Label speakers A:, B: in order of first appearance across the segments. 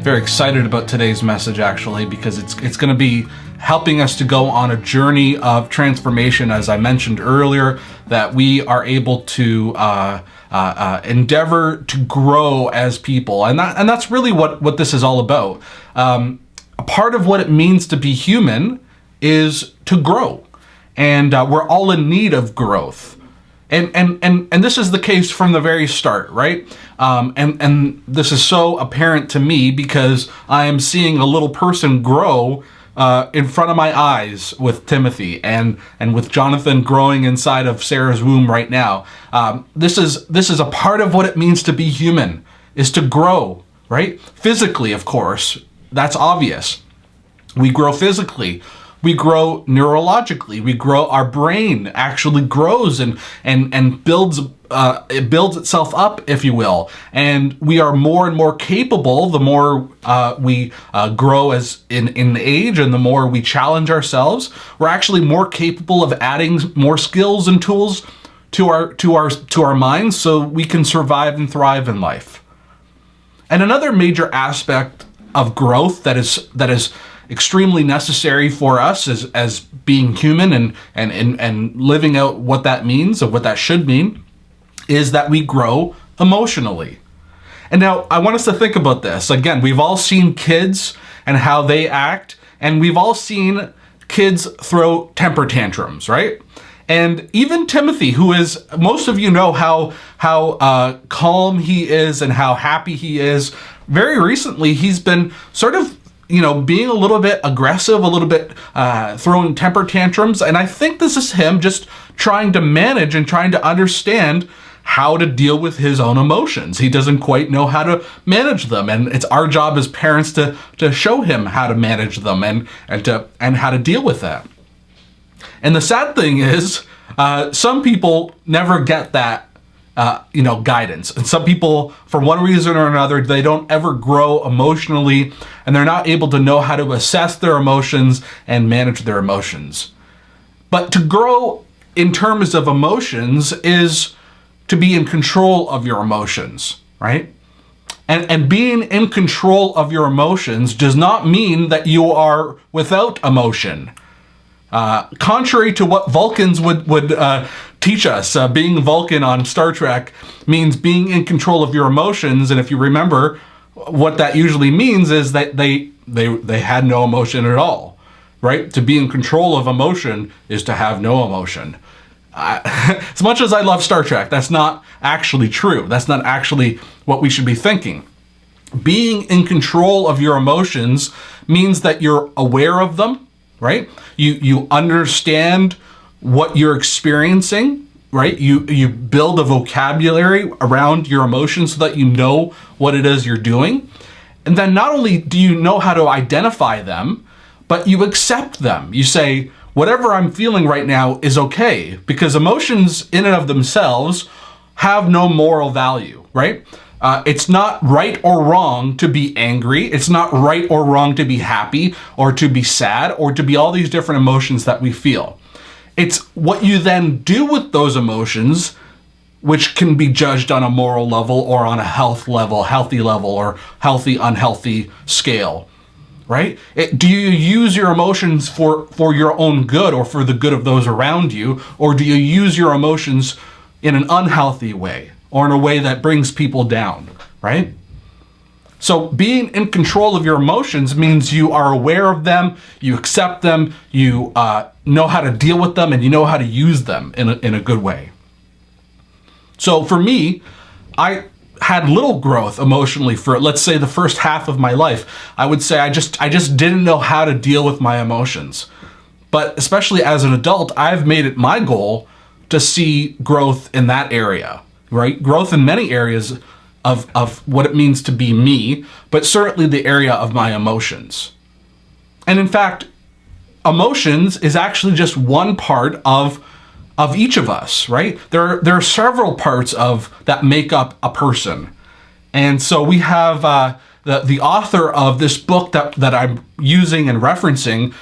A: very excited about today's message, actually, because it's going to be helping us to go on a journey of transformation, as I mentioned earlier, that we are able to endeavor to grow as people. And that's really what this is all about. A part of what it means to be human is to grow. And we're all in need of growth. And this is the case from the very start, right? And this is so apparent to me because I am seeing a little person grow in front of my eyes with Timothy and with Jonathan growing inside of Sarah's womb right now. This is a part of what it means to be human, is to grow, right? Physically, of course, that's obvious. We grow physically. We grow neurologically. We grow. Our brain actually grows and builds. It builds itself up, if you will. And we are more and more capable the more we grow as in age, and the more we challenge ourselves. We're actually more capable of adding more skills and tools to our minds, so we can survive and thrive in life. And another major aspect of growth that is extremely necessary for us as being human and living out what that means or what that should mean is that we grow emotionally. And now I want us to think about this. Again, we've all seen kids and how they act, and we've all seen kids throw temper tantrums, right? And even Timothy, who is, most of you know how calm he is and how happy he is. Very recently, he's been sort of being a little bit aggressive, a little bit throwing temper tantrums. And I think this is him just trying to manage and trying to understand how to deal with his own emotions. He doesn't quite know how to manage them. And it's our job as parents to show him how to manage them and how to deal with that. And the sad thing is, some people never get that guidance. And some people, for one reason or another, they don't ever grow emotionally, and they're not able to know how to assess their emotions and manage their emotions. But to grow in terms of emotions is to be in control of your emotions, right? And being in control of your emotions does not mean that you are without emotion. Contrary to what Vulcans would teach us, being Vulcan on Star Trek means being in control of your emotions. And if you remember, what that usually means is that they had no emotion at all, right? To be in control of emotion is to have no emotion. As much as I love Star Trek, that's not actually true. That's not actually what we should be thinking. Being in control of your emotions means that you're aware of them, right? You understand what you're experiencing, right? You build a vocabulary around your emotions so that you know what it is you're doing. And then not only do you know how to identify them, but you accept them. You say, whatever I'm feeling right now is okay, because emotions in and of themselves have no moral value, right? It's not right or wrong to be angry. It's not right or wrong to be happy or to be sad or to be all these different emotions that we feel. It's what you then do with those emotions, which can be judged on a moral level or on a healthy level, or healthy, unhealthy scale, right? Do you use your emotions for your own good or for the good of those around you? Or do you use your emotions in an unhealthy way, or in a way that brings people down, right? So being in control of your emotions means you are aware of them, you accept them, you know how to deal with them, and you know how to use them in a good way. So for me, I had little growth emotionally for, let's say, the first half of my life. I would say I just didn't know how to deal with my emotions. But especially as an adult, I've made it my goal to see growth in that area, right? Growth in many areas of what it means to be me, but certainly the area of my emotions. And in fact, emotions is actually just one part of each of us, right? There are several parts of that make up a person. And so we have the author of this book that I'm using and referencing,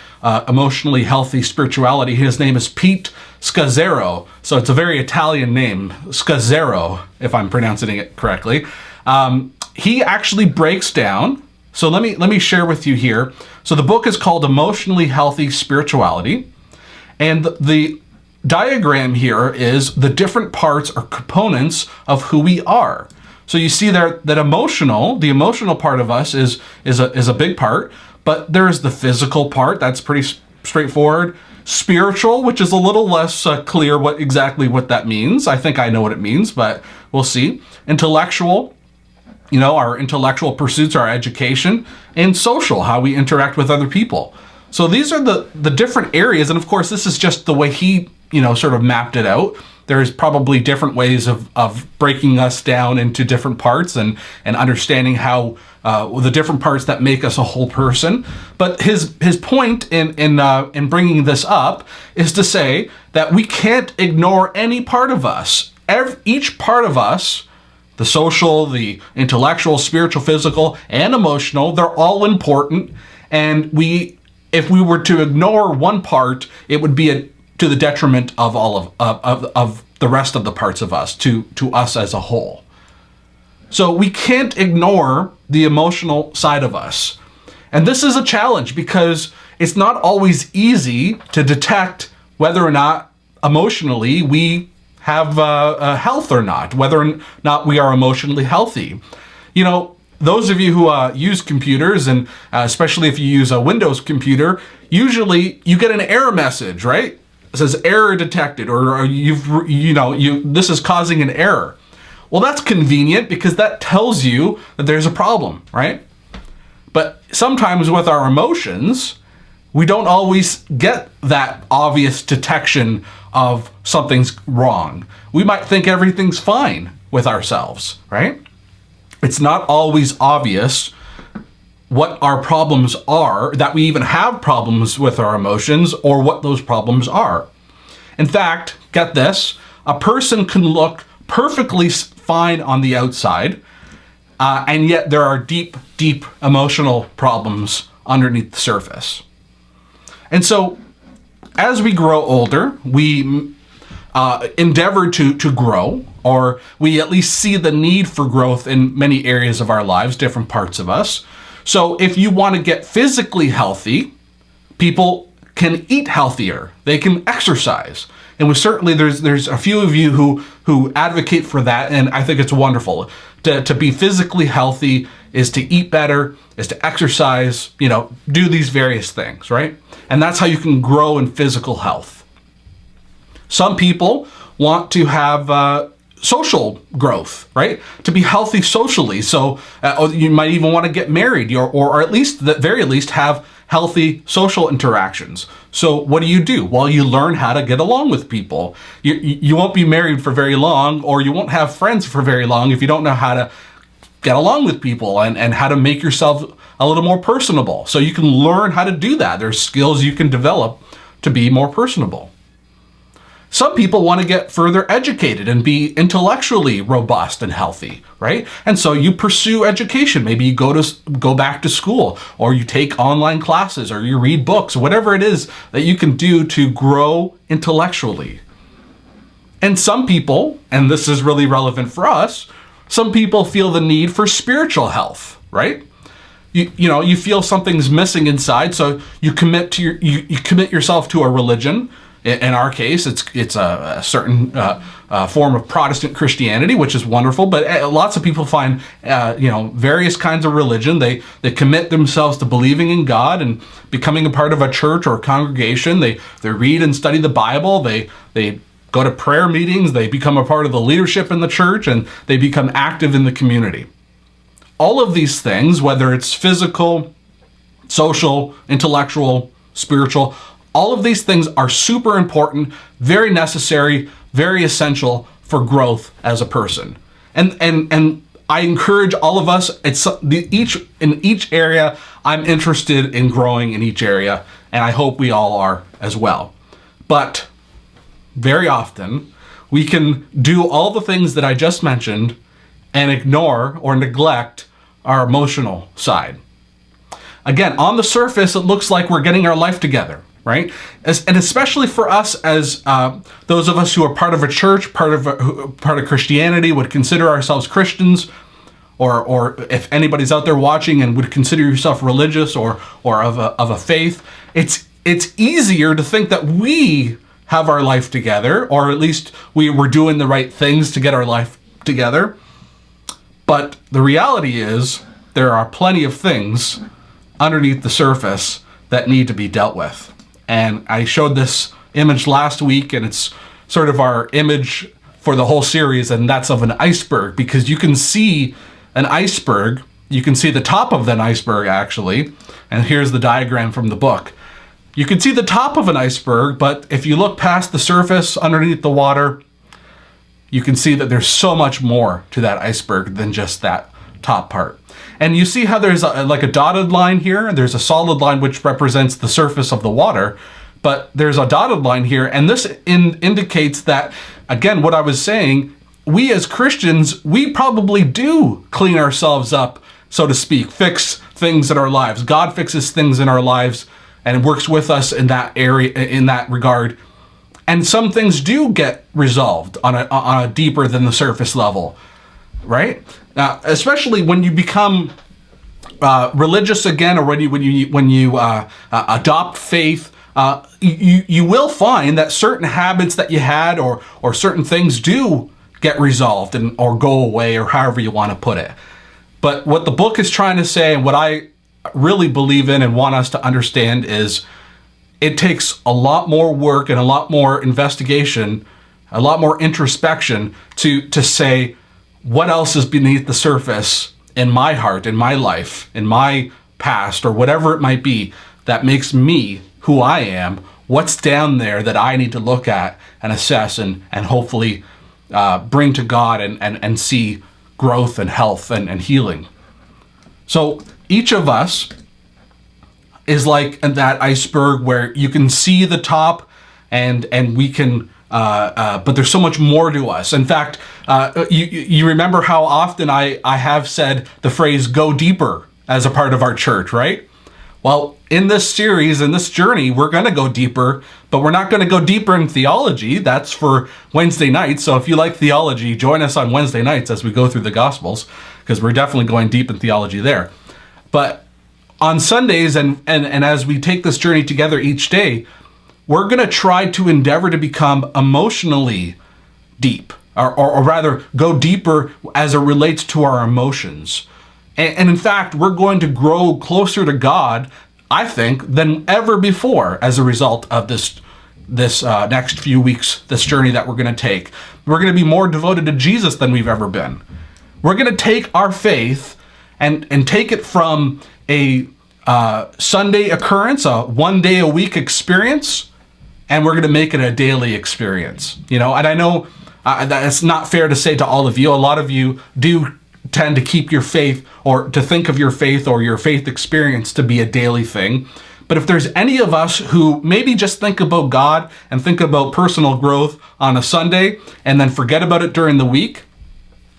A: Emotionally Healthy Spirituality. His name is Pete Scazzero. So it's a very Italian name, Scazzero, if I'm pronouncing it correctly. He actually breaks down So let me share with you here. So the book is called Emotionally Healthy Spirituality. And the diagram here is the different parts or components of who we are. So you see there that the emotional part of us is a big part, but there's the physical part. That's pretty straightforward. Spiritual, which is a little less clear exactly what that means. I think I know what it means, but we'll see. Intellectual, our intellectual pursuits, our education, and social, how we interact with other people. So these are the different areas. And of course, this is just the way he, sort of mapped it out. There's probably different ways of breaking us down into different parts and understanding how the different parts that make us a whole person. But his point in bringing this up is to say that we can't ignore any part of us. Each part of us, the social, the intellectual, spiritual, physical, and emotional, they're all important. And if we were to ignore one part, it would be to the detriment of all of the rest of the parts of us, to us as a whole. So we can't ignore the emotional side of us. And this is a challenge because it's not always easy to detect whether or not emotionally we have health or not, whether or not we are emotionally healthy. Those of you who use computers, and especially if you use a Windows computer, usually you get an error message, right? It says error detected, or this is causing an error. Well, that's convenient because that tells you that there's a problem, right? But sometimes with our emotions, we don't always get that obvious detection of something's wrong. We might think everything's fine with ourselves, right? It's not always obvious what our problems are, that we even have problems with our emotions, or what those problems are. In fact, get this, a person can look perfectly fine on the outside, and yet there are deep, deep emotional problems underneath the surface. And so, as we grow older, we endeavor to grow, or we at least see the need for growth in many areas of our lives, different parts of us. So if you want to get physically healthy, people can eat healthier. They can exercise. And certainly there's a few of you who advocate for that, and I think it's wonderful. To be physically healthy is to eat better, is to exercise, do these various things, right? And that's how you can grow in physical health. Some people want to have social growth, right? To be healthy socially. So you might even want to get married, or at least, at the very least, have healthy social interactions. So what do? Well, you learn how to get along with people. You won't be married for very long, or you won't have friends for very long if you don't know how to get along with people and how to make yourself a little more personable. So you can learn how to do that. There's skills you can develop to be more personable. Some people want to get further educated and be intellectually robust and healthy, right? And so you pursue education. Maybe you go back to school, or you take online classes, or you read books, whatever it is that you can do to grow intellectually. And some people, and this is really relevant for us, some people feel the need for spiritual health, right? You feel something's missing inside, so you commit yourself to a religion. In our case, it's a certain form of Protestant Christianity, which is wonderful. But lots of people find various kinds of religion. They commit themselves to believing in God and becoming a part of a church or a congregation. They read and study the Bible. They go to prayer meetings. They become a part of the leadership in the church, and they become active in the community. All of these things, whether it's physical, social, intellectual, spiritual, all of these things are super important, very necessary, very essential for growth as a person. And I encourage all of us, in each area, I'm interested in growing in each area, and I hope we all are as well. But very often, we can do all the things that I just mentioned and ignore or neglect our emotional side. Again, on the surface, it looks like we're getting our life together, right? And especially for us as those of us who are part of a church, part of Christianity, would consider ourselves Christians, or if anybody's out there watching and would consider yourself religious or of a faith, it's easier to think that we have our life together, or at least we were doing the right things to get our life together. But the reality is there are plenty of things underneath the surface that need to be dealt with. And I showed this image last week, and it's sort of our image for the whole series, and that's of an iceberg, because you can see an iceberg, you can see the top of an iceberg actually, and here's the diagram from the book. You can see the top of an iceberg, but if you look past the surface underneath the water, you can see that there's so much more to that iceberg than just that top part. And you see how there's like a dotted line here, and there's a solid line which represents the surface of the water, but there's a dotted line here, and this indicates that, again, what I was saying, we as Christians, we probably do clean ourselves up, so to speak, fix things in our lives. God fixes things in our lives and works with us in that area, in that regard. And some things do get resolved on a deeper than the surface level, right? Especially when you become religious again, or when you adopt faith, you will find that certain habits that you had or certain things do get resolved or go away, or however you want to put it. But what the book is trying to say, and what I really believe in and want us to understand, is it takes a lot more work and a lot more investigation, a lot more introspection to say what else is beneath the surface in my heart, in my life, in my past, or whatever it might be that makes me who I am. What's down there that I need to look at and assess and hopefully bring to God and see growth and health and healing. So each of us is like that iceberg where you can see the top and we can, but there's so much more to us. In fact, you remember how often I have said the phrase "go deeper" as a part of our church, right? Well, in this series, in this journey, we're going to go deeper, but we're not going to go deeper in theology. That's for Wednesday nights. So if you like theology, join us on Wednesday nights as we go through the Gospels, because we're definitely going deep in theology there. But on Sundays and as we take this journey together each day, we're going to try to endeavor to become emotionally deep, or rather go deeper as it relates to our emotions. And in fact, we're going to grow closer to God, I think, than ever before as a result of this next few weeks, this journey that we're going to take. We're going to be more devoted to Jesus than we've ever been. We're going to take our faith and take it from a Sunday occurrence, a one day a week experience, and we're going to make it a daily experience. And I know that it's not fair to say to all of you. A lot of you do tend to keep your faith, or to think of your faith or your faith experience to be a daily thing. But if there's any of us who maybe just think about God and think about personal growth on a Sunday and then forget about it during the week,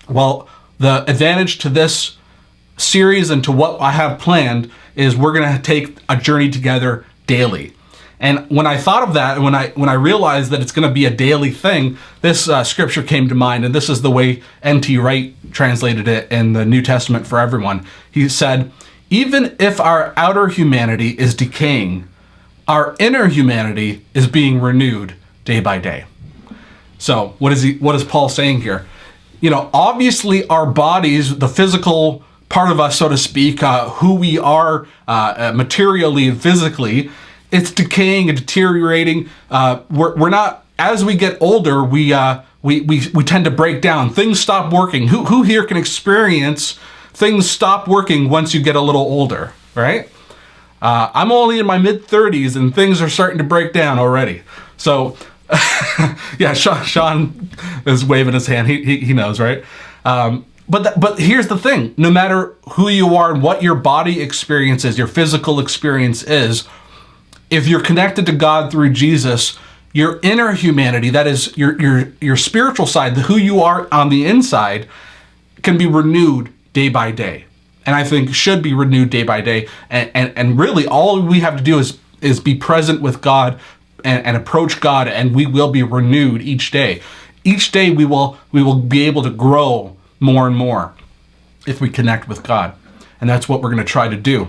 A: well, the advantage to this series and to what I have planned is we're going to take a journey together daily. And when I thought of that, and when I realized that it's going to be a daily thing, this scripture came to mind, and this is the way N.T. Wright translated it in the New Testament for Everyone. He said, "Even if our outer humanity is decaying, our inner humanity is being renewed day by day." So what is Paul saying here? Obviously our bodies, the physical part of us, so to speak, who we are materially and physically, it's decaying and deteriorating. We're not, as we get older, we tend to break down. Things stop working. Who here can experience things stop working once you get a little older, right? I'm only in my mid-30s and things are starting to break down already. So, yeah, Sean is waving his hand. He knows, right? But here's the thing. No matter who you are and what your body experience is, your physical experience is, if you're connected to God through Jesus, your inner humanity, that is your spiritual side, who you are on the inside, can be renewed day by day. And I think should be renewed day by day. And really all we have to do is be present with God and approach God, and we will be renewed each day. Each day we will be able to grow more and more. if we connect with God. And that's what we're going to try to do.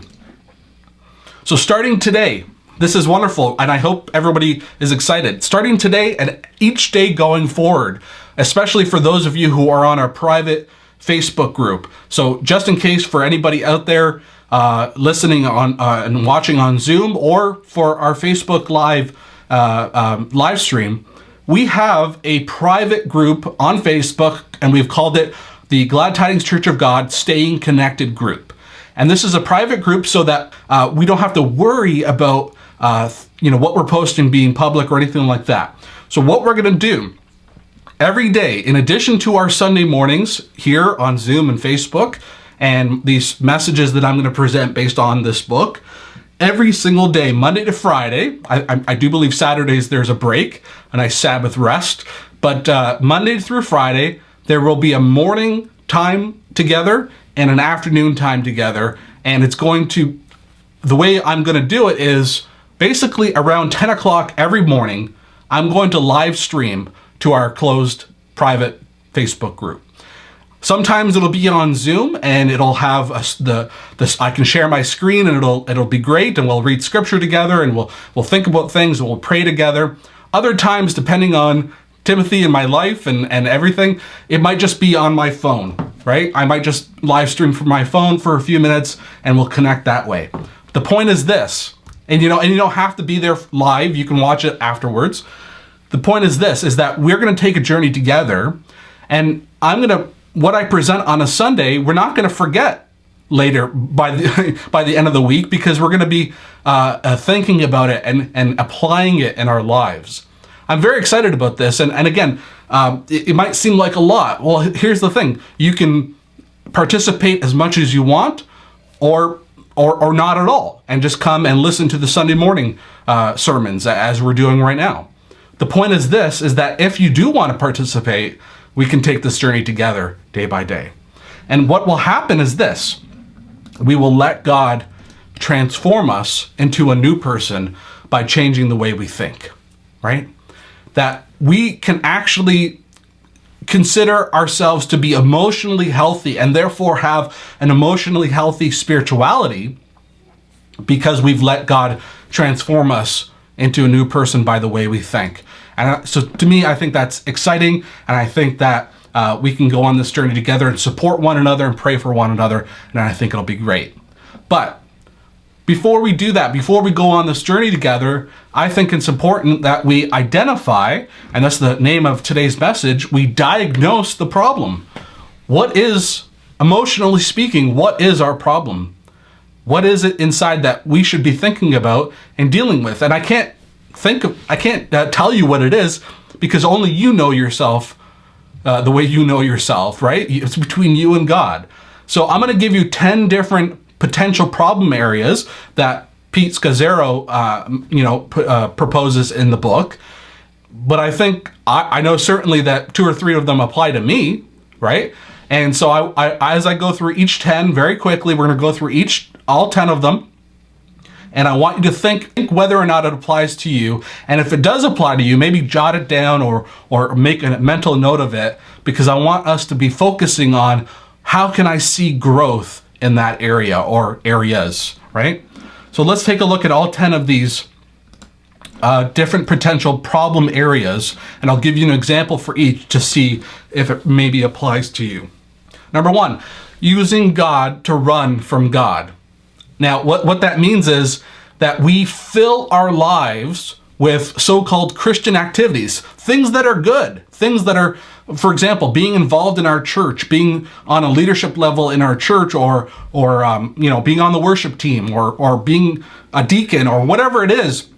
A: So starting today, this is wonderful, and I hope everybody is excited. Starting today and each day going forward, especially for those of you who are on our private Facebook group. So just in case for anybody out there listening on and watching on Zoom, or for our Facebook live stream, we have a private group on Facebook, and we've called it the Glad Tidings Church of God Staying Connected Group. And this is a private group so that we don't have to worry about what we're posting being public or anything like that. So what we're going to do every day, in addition to our Sunday mornings here on Zoom and Facebook, and these messages that I'm going to present based on this book, every single day, Monday to Friday, I do believe Saturdays there's a break and I Sabbath rest, but Monday through Friday, there will be a morning time together and an afternoon time together. And it's going to, the way I'm going to do it is basically around 10 o'clock every morning, I'm going to live stream to our closed private Facebook group. Sometimes it'll be on Zoom and it'll have I can share my screen and it'll be great, and we'll read scripture together and we'll think about things and we'll pray together. Other times, depending on Timothy and my life and everything, it might just be on my phone, right? I might just live stream from my phone for a few minutes and we'll connect that way. The point is this, and you don't have to be there live, you can watch it afterwards. The point is this, is that we're going to take a journey together, and what I present on a Sunday, we're not going to forget later by the end of the week, because we're going to be thinking about it and applying it in our lives. I'm very excited about this, and again, it might seem like a lot. Well, here's the thing: you can participate as much as you want, or not at all, and just come and listen to the Sunday morning sermons as we're doing right now. The point is this: is that if you do want to participate, we can take this journey together day by day. And what will happen is this: we will let God transform us into a new person by changing the way we think, right? That we can actually consider ourselves to be emotionally healthy and therefore have an emotionally healthy spirituality because we've let God transform us into a new person by the way we think. And so to me, I think that's exciting, and I think that we can go on this journey together and support one another and pray for one another, and I think it'll be great. But before we do that, before we go on this journey together, I think it's important that we identify, and that's the name of today's message, we diagnose the problem. What is, emotionally speaking, what is our problem? What is it inside that we should be thinking about and dealing with? And I can't tell you what it is, because only you know yourself the way you know yourself, right? It's between you and God. So I'm going to give you 10 different potential problem areas that Pete Scazzero proposes in the book. But I think, I know certainly that 2 or 3 of them apply to me, right? And so I as I go through each 10 very quickly, we're going to go through all 10 of them. And I want you to think whether or not it applies to you. And if it does apply to you, maybe jot it down or make a mental note of it, because I want us to be focusing on how can I see growth in that area or areas, right? So let's take a look at all 10 of these different potential problem areas, and I'll give you an example for each to see if it maybe applies to you. Number 1, using God to run from God. Now, what that means is that we fill our lives with so-called Christian activities, things that are good, things that are, for example, being involved in our church, being on a leadership level in our church, or being on the worship team, or being a deacon, or whatever it is,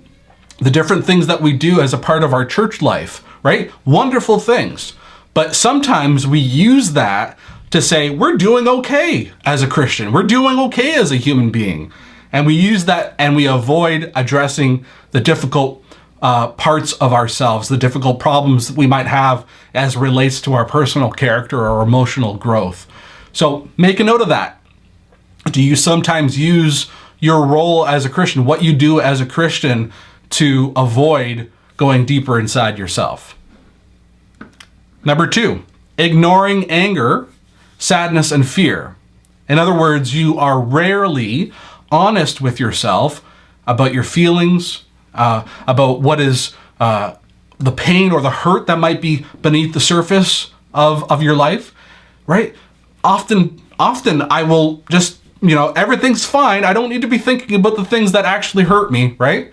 A: the different things that we do as a part of our church life, right? Wonderful things. But sometimes we use that to say, we're doing okay as a Christian. We're doing okay as a human being. And we use that and we avoid addressing the difficult parts of ourselves, the difficult problems that we might have as relates to our personal character or emotional growth. So make a note of that. Do you sometimes use your role as a Christian, what you do as a Christian, to avoid going deeper inside yourself? Number 2, ignoring anger, sadness, and fear. In other words, you are rarely honest with yourself about your feelings, about what is the pain or the hurt that might be beneath the surface of your life, right? Often I will just, everything's fine. I don't need to be thinking about the things that actually hurt me, right?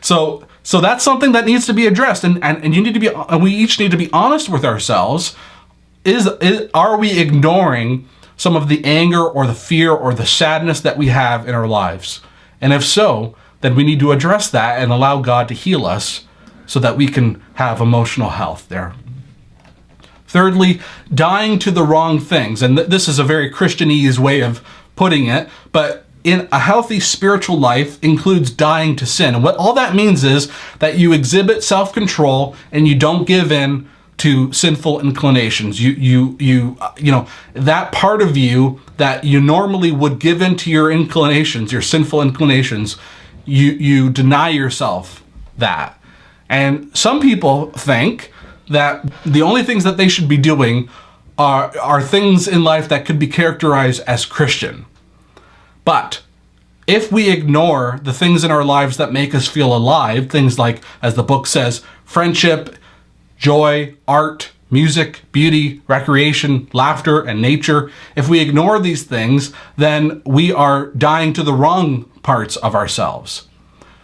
A: So that's something that needs to be addressed, and you need to be, and we each need to be honest with ourselves. Are we ignoring some of the anger or the fear or the sadness that we have in our lives? And if so, then we need to address that and allow God to heal us so that we can have emotional health there. Thirdly, dying to the wrong things. And this is a very Christianese way of putting it, but in a healthy spiritual life includes dying to sin. And what all that means is that you exhibit self-control and you don't give in to sinful inclinations. You that part of you that you normally would give in to your inclinations, your sinful inclinations, you deny yourself that. And some people think that the only things that they should be doing are things in life that could be characterized as Christian. But if we ignore the things in our lives that make us feel alive, things like, as the book says, friendship, joy, art, music, beauty, recreation, laughter, and nature, if we ignore these things, then we are dying to the wrong parts of ourselves.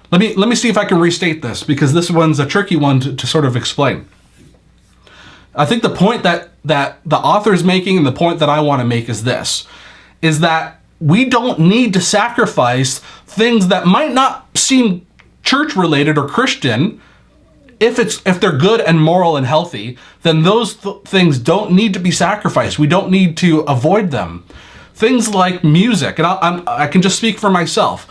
A: Let me see if I can restate this, because this one's a tricky one to sort of explain. I think the point that the author is making and the point that I want to make is this, is that we don't need to sacrifice things that might not seem church related or Christian. If they're good and moral and healthy, then those things don't need to be sacrificed. We don't need to avoid them. Things like music, and I can just speak for myself.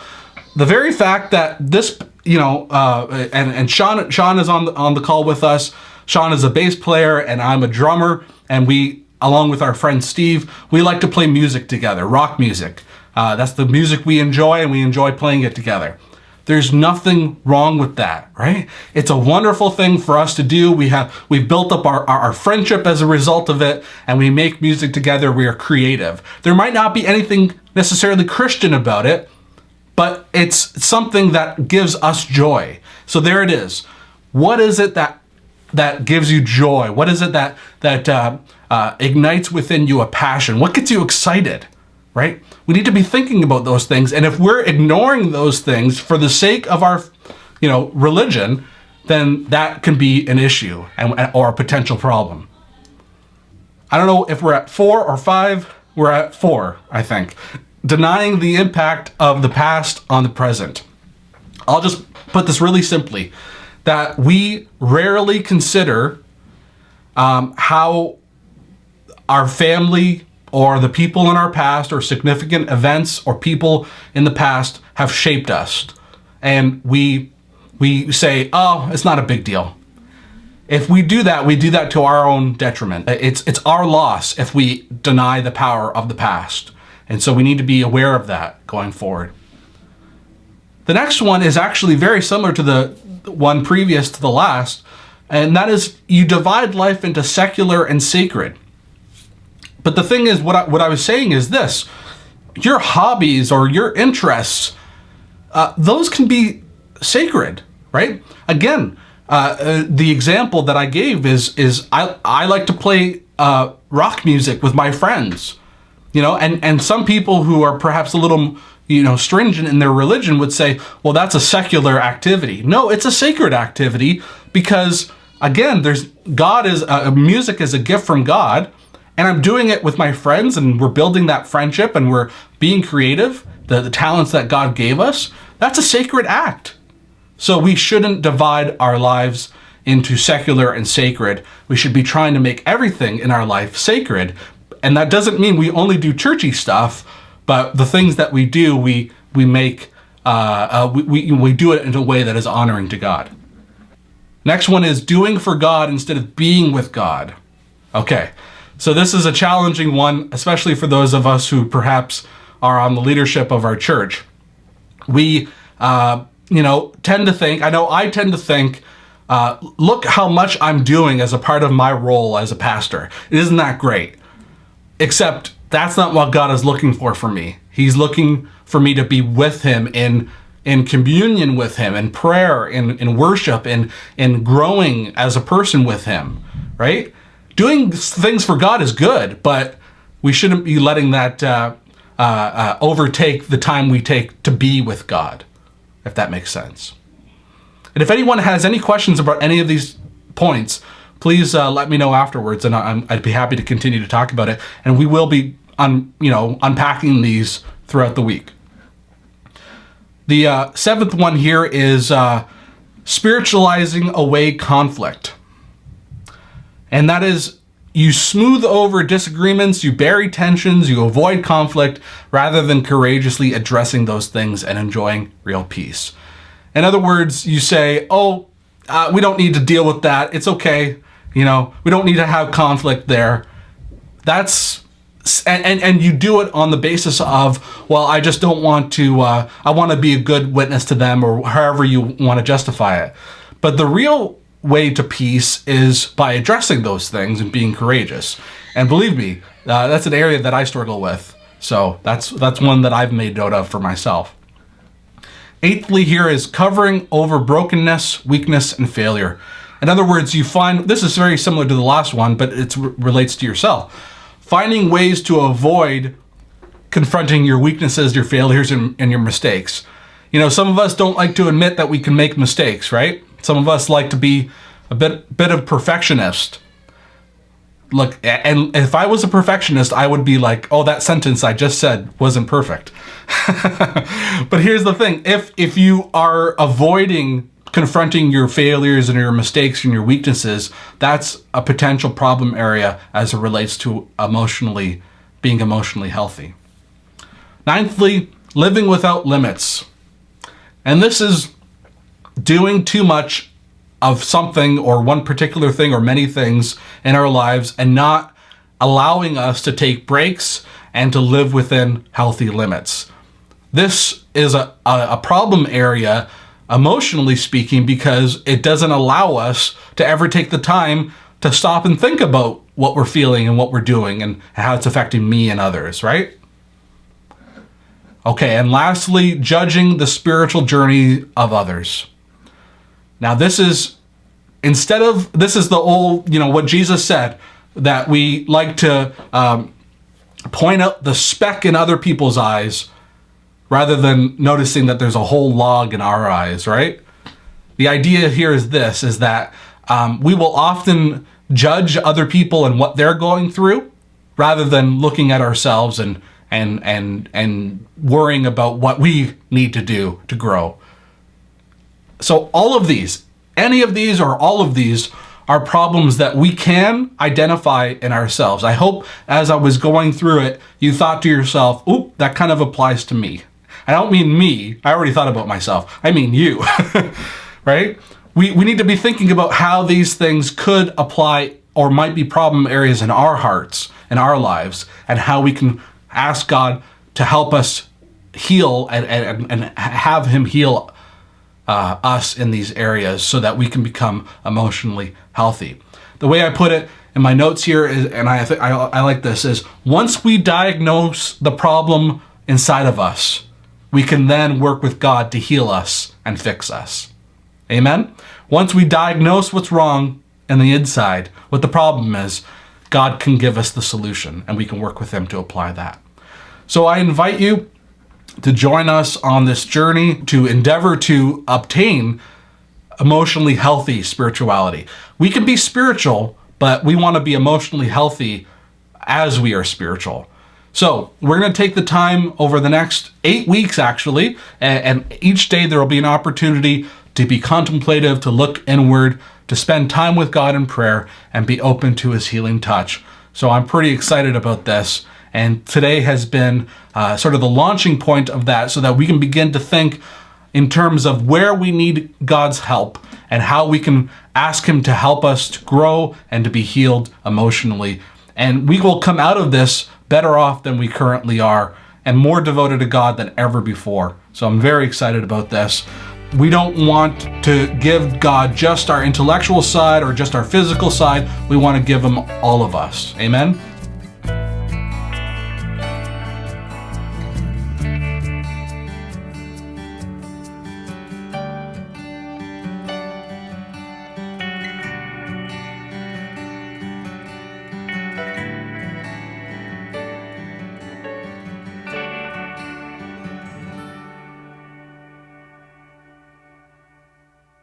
A: The very fact that this, and Sean is on the call with us. Sean is a bass player and I'm a drummer, and we, along with our friend Steve, we like to play music together, rock music. That's the music we enjoy, and we enjoy playing it together. There's nothing wrong with that, right? It's a wonderful thing for us to do. We've built up our friendship as a result of it, and we make music together. We are creative. There might not be anything necessarily Christian about it, but it's something that gives us joy. So there it is. What is it that gives you joy? What is it that ignites within you a passion? What gets you excited, right? We need to be thinking about those things. And if we're ignoring those things for the sake of our, religion, then that can be an issue or a potential problem. I don't know if we're at 4 or 5. We're at 4, I think. Denying the impact of the past on the present. I'll just put this really simply, that we rarely consider how our family or the people in our past or significant events or people in the past have shaped us. And we say, oh, it's not a big deal. If we do that, we do that to our own detriment. It's our loss if we deny the power of the past. And so we need to be aware of that going forward. The next one is actually very similar to the one previous to the last, and that is you divide life into secular and sacred. But the thing is, what I was saying is this: your hobbies or your interests, those can be sacred, right? Again, the example that I gave is I like to play rock music with my friends, and some people who are perhaps a little stringent in their religion would say, well, that's a secular activity. No, it's a sacred activity, because again, music is a gift from God, and I'm doing it with my friends, and we're building that friendship, and we're being creative, the talents that God gave us. That's a sacred act. So we shouldn't divide our lives into secular and sacred. We should be trying to make everything in our life sacred. And that doesn't mean we only do churchy stuff, but the things that we do, we make, we do it in a way that is honoring to God. Next one is doing for God instead of being with God. Okay, so this is a challenging one, especially for those of us who perhaps are on the leadership of our church. We, tend to think, I tend to think, look how much I'm doing as a part of my role as a pastor. Isn't that great? Except That's not what God is looking for me. He's looking for me to be with him in communion with him, in prayer, in worship, in growing as a person with him, right? Doing things for God is good, but we shouldn't be letting that overtake the time we take to be with God, if that makes sense. And if anyone has any questions about any of these points, please let me know afterwards, and I'd be happy to continue to talk about it. And we will be unpacking these throughout the week. The seventh one here is spiritualizing away conflict. And that is, you smooth over disagreements, you bury tensions, you avoid conflict, rather than courageously addressing those things and enjoying real peace. In other words, you say, we don't need to deal with that. It's okay. We don't need to have conflict there. And you do it on the basis of, I just don't want to, I want to be a good witness to them, or however you want to justify it. But the real way to peace is by addressing those things and being courageous. And believe me, that's an area that I struggle with. So that's one that I've made note of for myself. Eighthly here is covering over brokenness, weakness, and failure. In other words, you find, this is very similar to the last one, but it relates to yourself. Finding ways to avoid confronting your weaknesses, your failures, and your mistakes. Some of us don't like to admit that we can make mistakes, right? Some of us like to be a bit of perfectionist. Look, and if I was a perfectionist, I would be like, that sentence I just said wasn't perfect. But here's the thing. If you are avoiding confronting your failures and your mistakes and your weaknesses, that's a potential problem area as it relates to being emotionally healthy. Ninthly, living without limits. And this is doing too much of something, or one particular thing, or many things in our lives, and not allowing us to take breaks and to live within healthy limits. This is a problem area, emotionally speaking, because it doesn't allow us to ever take the time to stop and think about what we're feeling and what we're doing and how it's affecting me and others, right? Okay, and lastly, judging the spiritual journey of others. Now this is the old, what Jesus said, that we like to point out the speck in other people's eyes rather than noticing that there's a whole log in our eyes, right? The idea here is that we will often judge other people and what they're going through rather than looking at ourselves and worrying about what we need to do to grow. So any of these or all of these are problems that we can identify in ourselves. I hope as I was going through it, you thought to yourself, that kind of applies to me. I don't mean me. I already thought about myself. I mean you, right? We need to be thinking about how these things could apply or might be problem areas in our hearts, in our lives, and how we can ask God to help us heal and have him heal us in these areas so that we can become emotionally healthy. The way I put it in my notes here is, and I like this, is once we diagnose the problem inside of us, we can then work with God to heal us and fix us. Amen? Once we diagnose what's wrong in the inside, what the problem is, God can give us the solution and we can work with him to apply that. So I invite you to join us on this journey to endeavor to obtain emotionally healthy spirituality. We can be spiritual, but we want to be emotionally healthy as we are spiritual. So we're going to take the time over the next 8 weeks, actually, and each day there will be an opportunity to be contemplative, to look inward, to spend time with God in prayer, and be open to his healing touch. So I'm pretty excited about this. And today has been sort of the launching point of that, so that we can begin to think in terms of where we need God's help and how we can ask him to help us to grow and to be healed emotionally. And we will come out of this better off than we currently are and more devoted to God than ever before. So I'm very excited about this. We don't want to give God just our intellectual side or just our physical side. We want to give him all of us. Amen?